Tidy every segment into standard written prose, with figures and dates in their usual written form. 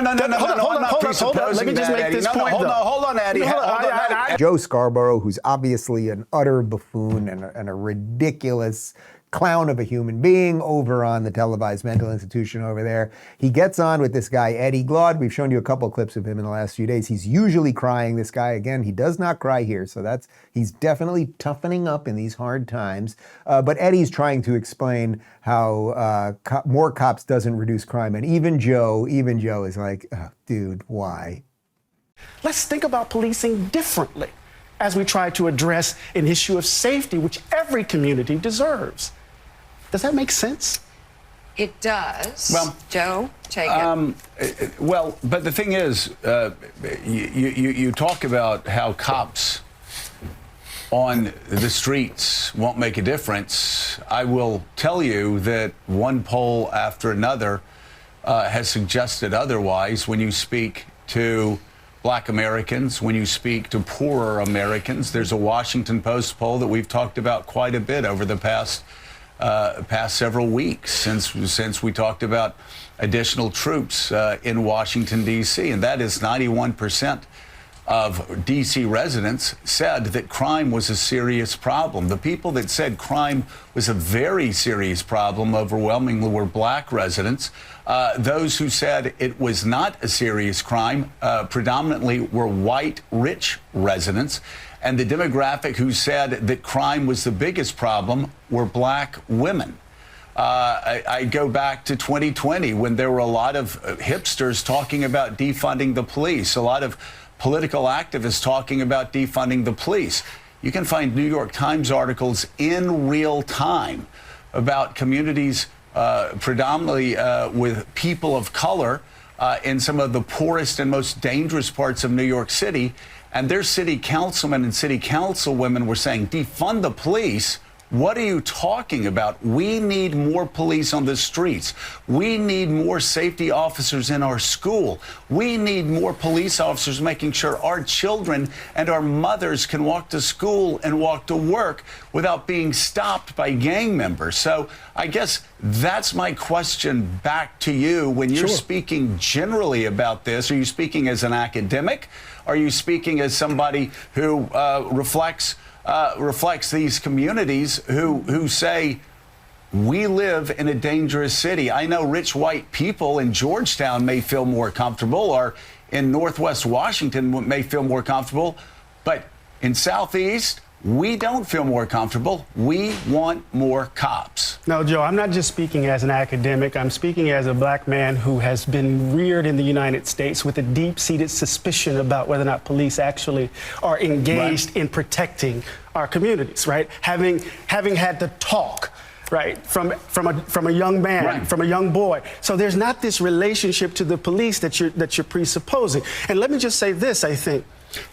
Hold on. Let me just make this point. Hold on, Eddie. Joe Scarborough, who's obviously an utter buffoon and a ridiculous clown of a human being over on the televised mental institution over there. He gets on with this guy, Eddie Glaude. We've shown you a couple clips of him in the last few days. He's usually crying. This guy, again, he does not cry here. So he's definitely toughening up in these hard times. But Eddie's trying to explain how more cops doesn't reduce crime. And even Joe is like, oh, dude, why? Let's think about policing differently as we try to address an issue of safety, which every community deserves. Does that make sense? It does. Well, Joe, take it. Well, but the thing is, you talk about how cops on the streets won't make a difference. I will tell you that one poll after another has suggested otherwise. When you speak to Black Americans, when you speak to poorer Americans, there's a Washington Post poll that we've talked about quite a bit over the past several weeks since we talked about additional troops in Washington, D.C., and that is 91% of D.C. residents said that crime was a serious problem. The people that said crime was a very serious problem overwhelmingly were Black residents. Those who said it was not a serious crime predominantly were white, rich residents. And the demographic who said that crime was the biggest problem were Black women. I go back to 2020 when there were a lot of hipsters talking about defunding the police, a lot of political activists talking about defunding the police. You can find New York Times articles in real time about communities predominantly with people of color in some of the poorest and most dangerous parts of New York City. And their city councilmen and city councilwomen were saying, defund the police. What are you talking about? We need more police on the streets. We need more safety officers in our school. We need more police officers making sure our children and our mothers can walk to school and walk to work without being stopped by gang members. So I guess that's my question back to you. When you're speaking generally about this, are you speaking as an academic? Are you speaking as somebody who reflects these communities who say, we live in a dangerous city? I know rich white people in Georgetown may feel more comfortable, or in Northwest Washington may feel more comfortable, but in Southeast, we don't feel more comfortable. We want more cops. No, Joe, I'm not just speaking as an academic. I'm speaking as a Black man who has been reared in the United States with a deep-seated suspicion about whether or not police actually are engaged in protecting our communities, right? Having had the talk, right, from a young man, from a young boy. So there's not this relationship to the police that you're presupposing. And let me just say this, I think.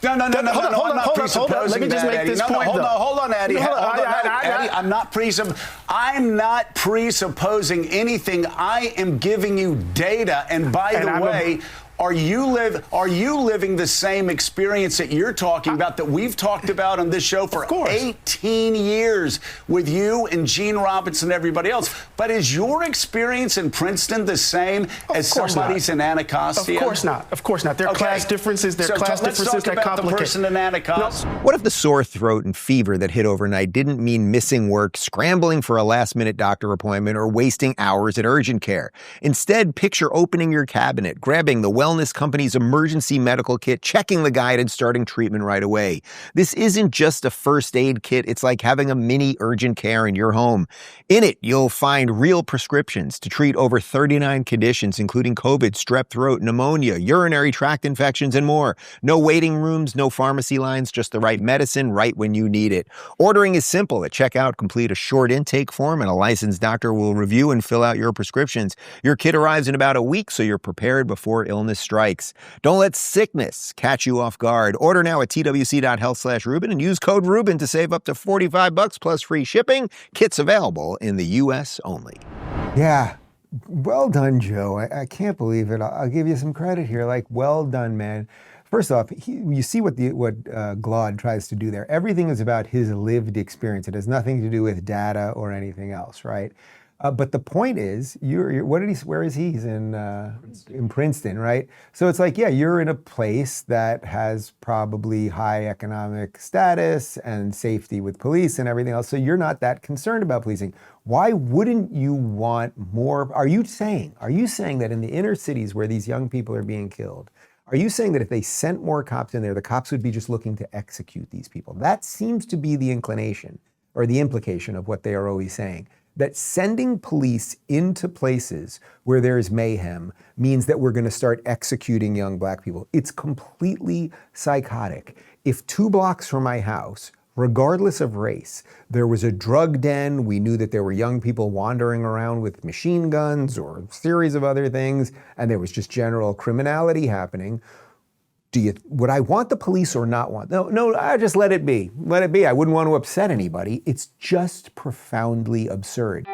Hold on. Let me just make this point. Hold on, Eddie. Eddie, I'm not presupposing anything. I am giving you data. And by the way, are you living the same experience that you're talking about, that we've talked about on this show for 18 years with you and Gene Robinson and everybody else? But is your experience in Princeton the same as somebody's in Anacostia? Of course not. Of course not. There are class differences. There are class differences that complicate. The person in Anacostia. What if the sore throat and fever that hit overnight didn't mean missing work, scrambling for a last-minute doctor appointment, or wasting hours at urgent care? Instead, picture opening your cabinet, grabbing the wellness company's emergency medical kit, checking the guide, and starting treatment right away. This isn't just a first aid kit. It's like having a mini urgent care in your home. In it, you'll find real prescriptions to treat over 39 conditions, including COVID, strep throat, pneumonia, urinary tract infections, and more. No waiting rooms, no pharmacy lines, just the right medicine right when you need it. Ordering is simple. At checkout, complete a short intake form, and a licensed doctor will review and fill out your prescriptions. Your kit arrives in about a week, so you're prepared before illness strikes. Don't let sickness catch you off guard. Order now at twc.health/Rubin and use code Rubin to save up to $45 plus free shipping. Kits available in the U.S. only. Yeah. Well done, Joe. I can't believe it. I'll give you some credit here. Like, well done, man. First off, you see what Glaude tries to do there. Everything is about his lived experience. It has nothing to do with data or anything else, right? But the point is, what did he? Where is he? He's in Princeton, right? So it's like, yeah, you're in a place that has probably high economic status and safety with police and everything else. So you're not that concerned about policing. Why wouldn't you want more? Are you saying that in the inner cities where these young people are being killed, are you saying that if they sent more cops in there, the cops would be just looking to execute these people? That seems to be the inclination or the implication of what they are always saying. That sending police into places where there is mayhem means that we're going to start executing young black people. It's completely psychotic. If 2 blocks from my house, regardless of race, there was a drug den, we knew that there were young people wandering around with machine guns or a series of other things, and there was just general criminality happening, would I want the police or not want? No, I just let it be. Let it be. I wouldn't want to upset anybody. It's just profoundly absurd.